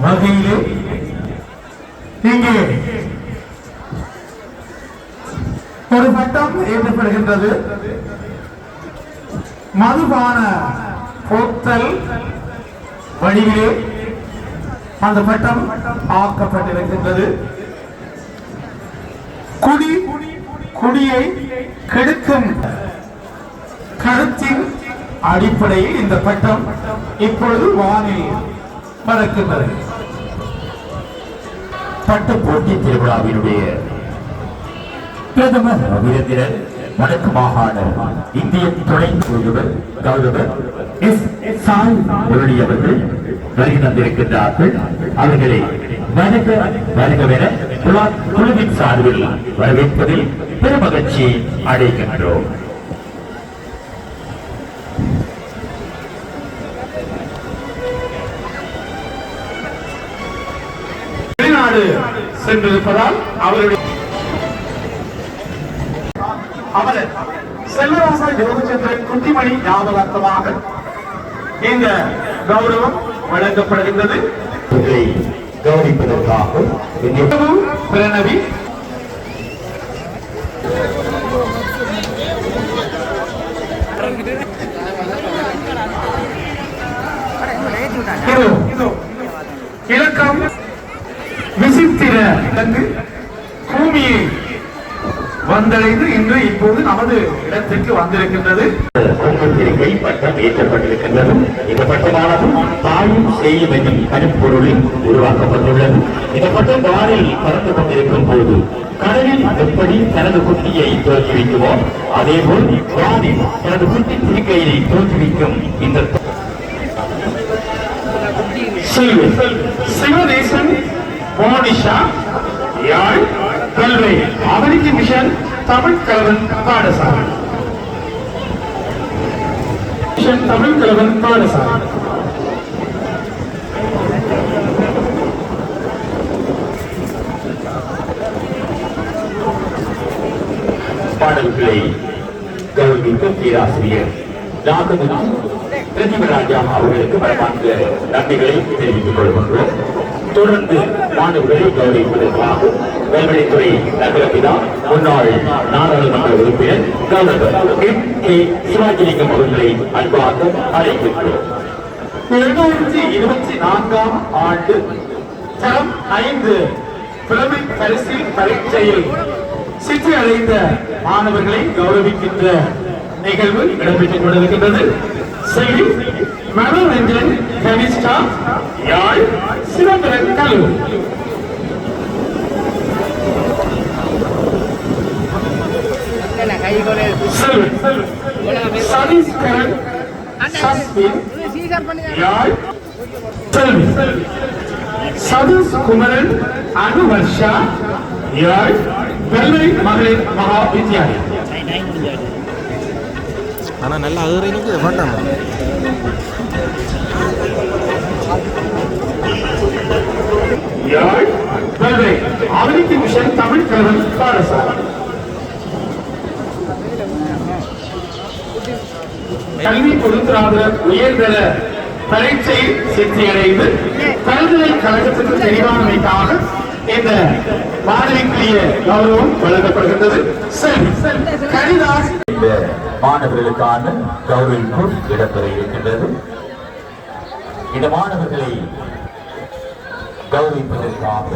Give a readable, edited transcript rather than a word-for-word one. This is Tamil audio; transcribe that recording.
வகையிலே இங்கே ஒரு பட்டம் ஏற்றப்படுகின்றது. மதுபான போத்தல் வடிவிலே அந்த பட்டம் ஆக்கப்பட்டிருக்கின்றது. குடியை கெடுக்கும் கருத்தின் அடிப்படையில் இந்த பட்டம் இப்பொழுது வானில் பறக்கின்றது. பட்ட போட்டி திருவிழாவினுடைய பிரதமர் வீரத்தினர் வடக்கு மாகாண இந்திய துணை தூதுவர் கௌரவர் எஸ் சாய் முரளி அவர்கள் வருகை தந்திருக்கின்றார்கள். அவர்களை வருகவென குழுவின் சார்பில் வரவேற்பதில் பெருமகிழ்ச்சி அடைகின்றோம். வெளிநாடு சென்றிருப்பதால் அவருடைய அமரர் செல்வராசா யோகச்சந்திரன் குட்டிமணி ஞாபகார்த்தமாக இந்த கௌரவம் வழங்கப்படுகின்றது. கௌரவிப்பதற்காக பிரணவி இலக்கம் விசித்திர பூமியை வந்தடைந்து இன்று இப்போது நமது இடத்திற்கு வந்திருக்கின்றது. பட்டம் ஏற்றப்பட்டிருக்கின்றது. இந்த பட்டமானது தாயும் செய்யும் என்னும் கருப்பொருளில் உருவாக்கப்பட்டுள்ளது. இந்த பட்டம் வானில் பறந்து கொண்டிருக்கும் போது கடலில் எப்படி தனது குட்டியை தோற்றுவிக்குமோ அதே போல் வானில் தனது குட்டி திருக்கையை தோற்றுவிக்கும் இந்த சிவதேசன் மோனிஷா யாழ் கல்வி அமெரிக்க மிஷன் தமிழ் கலவன் பாடசாலை தமிழ் கலவன் பாடசாலை பாடல்களை கௌரவிக்கும் பேராசிரியர் பிரதிபராஜா அவர்களுக்கு மனமார்ந்த நன்றிகளை தெரிவித்துக் கொள்கின்றோம். தொடர்ந்து மாணவர்களை கௌரவிப்பதற்காக வேல்வெளித்துறை நகரப்பிதா முன்னாள் நாடாளுமன்ற உறுப்பினர் கௌரவர் கே சிவாஜிலிங்கம் அவர்களை அன்பாக அழைக்கின்றோம். 2024 ஆண்டு தரம் 5 புலமை பரிசில் பரீட்சையில் சித்தி அடைந்த மாணவர்களை கௌரவிக்கின்ற நிகழ்வு இடம்பெற்றுக் கொண்டிருக்கின்றது. செல்வி மனோரஞ்சன் கனிஷ்டா யாழ் சிவந்திரன் கல்லூரி சதீஷ்கரன் சஸ்மின் யாழ் செல்வி சதீஷ் குமரன் அனுவர்ஷா யாழ் வெள்ளை மகளிர் மகா வித்யாலயம். ஆனா நல்லா அகறினுக்கு மாட்டாங்க. யாழ் வெள்ளை அமெரிக்க மிஷன் தமிழ் கலவன் பாடசாலை கல்வி பொதுத்துறாதர் உயர்தர பரீட்சையில் சித்தியடைந்து பல்கலைக்கழகத்துக்கு தெரிவானமைக்காக இந்த மாணவிக்குரிய கௌரவம் வழங்கப்படுகின்றது. கரிதாஸ் இந்த மாணவர்களுக்கான கௌரவிப்பு இடம்பெற இருக்கின்றது. இந்த மாணவர்களை கௌரவிப்பதற்காக